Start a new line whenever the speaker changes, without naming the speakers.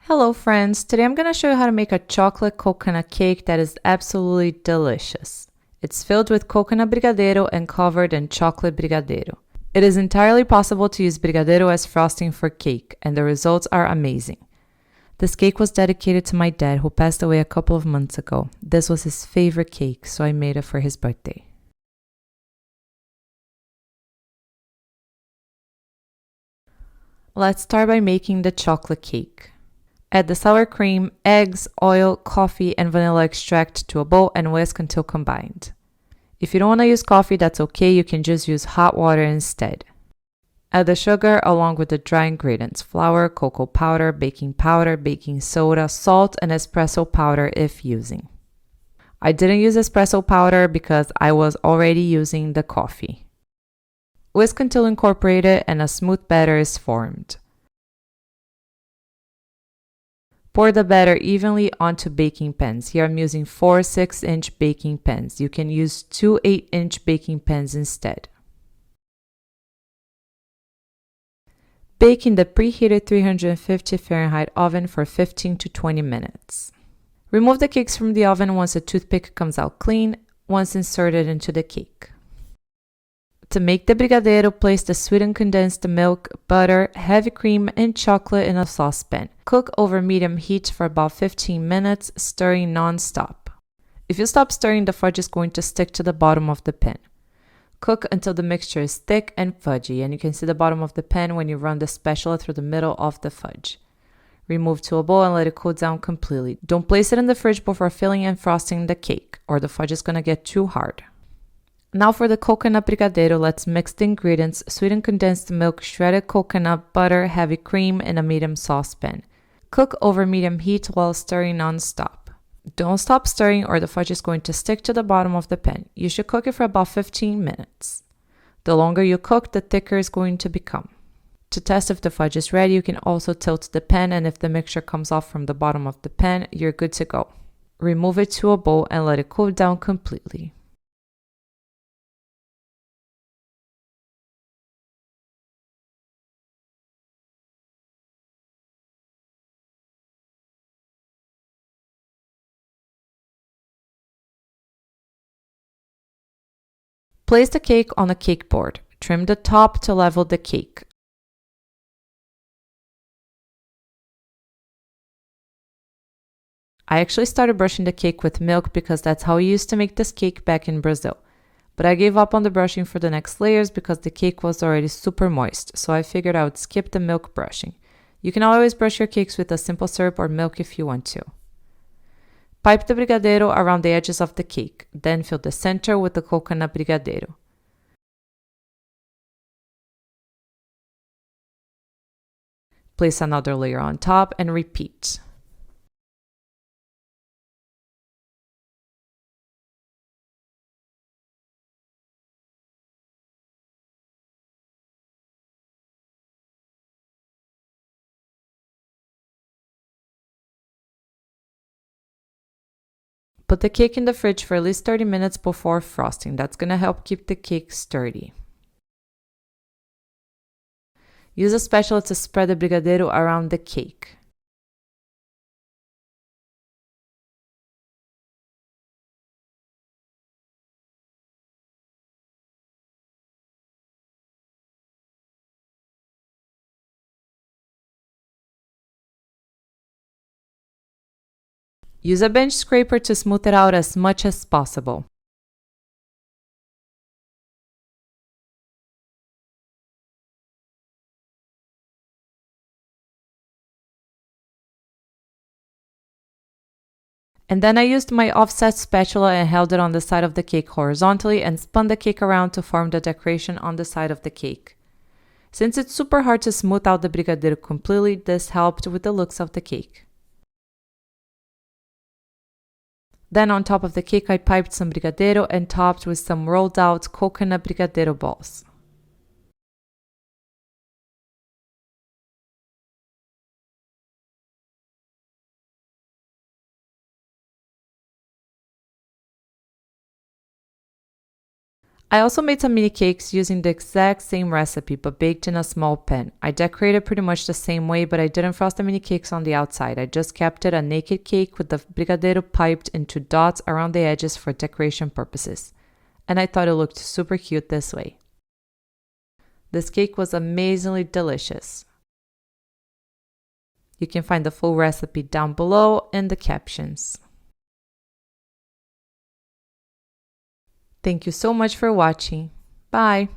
Hello friends, today I'm going to show you how to make a chocolate coconut cake that is absolutely delicious. It's filled with coconut brigadeiro and covered in chocolate brigadeiro. It is entirely possible to use brigadeiro as frosting for cake, and the results are amazing. This cake was dedicated to my dad, who passed away a couple of months ago. This was his favorite cake, so I made it for his birthday. Let's start by making the chocolate cake. Add the sour cream, eggs, oil, coffee, and vanilla extract to a bowl and whisk until combined. If you don't want to use coffee, that's okay, you can just use hot water instead. Add the sugar along with the dry ingredients: flour, cocoa powder, baking soda, salt, and espresso powder if using. I didn't use espresso powder because I was already using the coffee. Whisk until incorporated and a smooth batter is formed. Pour the batter evenly onto baking pans. Here I'm using 4 6-inch baking pans. You can use 2 8-inch baking pans instead. Bake in the preheated 350 Fahrenheit oven for 15 to 20 minutes. Remove the cakes from the oven once a toothpick comes out clean, once inserted into the cake. To make the brigadeiro, place the sweetened condensed milk, butter, heavy cream, and chocolate in a saucepan. Cook over medium heat for about 15 minutes, stirring non-stop. If you stop stirring, the fudge is going to stick to the bottom of the pan. Cook until the mixture is thick and fudgy, and you can see the bottom of the pan when you run the spatula through the middle of the fudge. Remove to a bowl and let it cool down completely. Don't place it in the fridge before filling and frosting the cake, or the fudge is going to get too hard. Now for the coconut brigadeiro, let's mix the ingredients: sweetened condensed milk, shredded coconut, butter, heavy cream in a medium saucepan. Cook over medium heat while stirring non-stop. Don't stop stirring or the fudge is going to stick to the bottom of the pan. You should cook it for about 15 minutes. The longer you cook, the thicker it's going to become. To test if the fudge is ready, you can also tilt the pan, and if the mixture comes off from the bottom of the pan, you're good to go. Remove it to a bowl and let it cool down completely. Place the cake on a cake board. Trim the top to level the cake. I actually started brushing the cake with milk because that's how we used to make this cake back in Brazil. But I gave up on the brushing for the next layers because the cake was already super moist, so I figured I would skip the milk brushing. You can always brush your cakes with a simple syrup or milk if you want to. Pipe the brigadeiro around the edges of the cake, then fill the center with the coconut brigadeiro. Place another layer on top and repeat. Put the cake in the fridge for at least 30 minutes before frosting. That's going to help keep the cake sturdy. Use a spatula to spread the brigadeiro around the cake. Use a bench scraper to smooth it out as much as possible. And then I used my offset spatula and held it on the side of the cake horizontally and spun the cake around to form the decoration on the side of the cake. Since it's super hard to smooth out the brigadeiro completely, this helped with the looks of the cake. Then on top of the cake, I piped some brigadeiro and topped with some rolled out coconut brigadeiro balls. I also made some mini cakes using the exact same recipe but baked in a small pan. I decorated pretty much the same way, but I didn't frost the mini cakes on the outside. I just kept it a naked cake with the brigadeiro piped into dots around the edges for decoration purposes. And I thought it looked super cute this way. This cake was amazingly delicious. You can find the full recipe down below in the captions. Thank you so much for watching. Bye!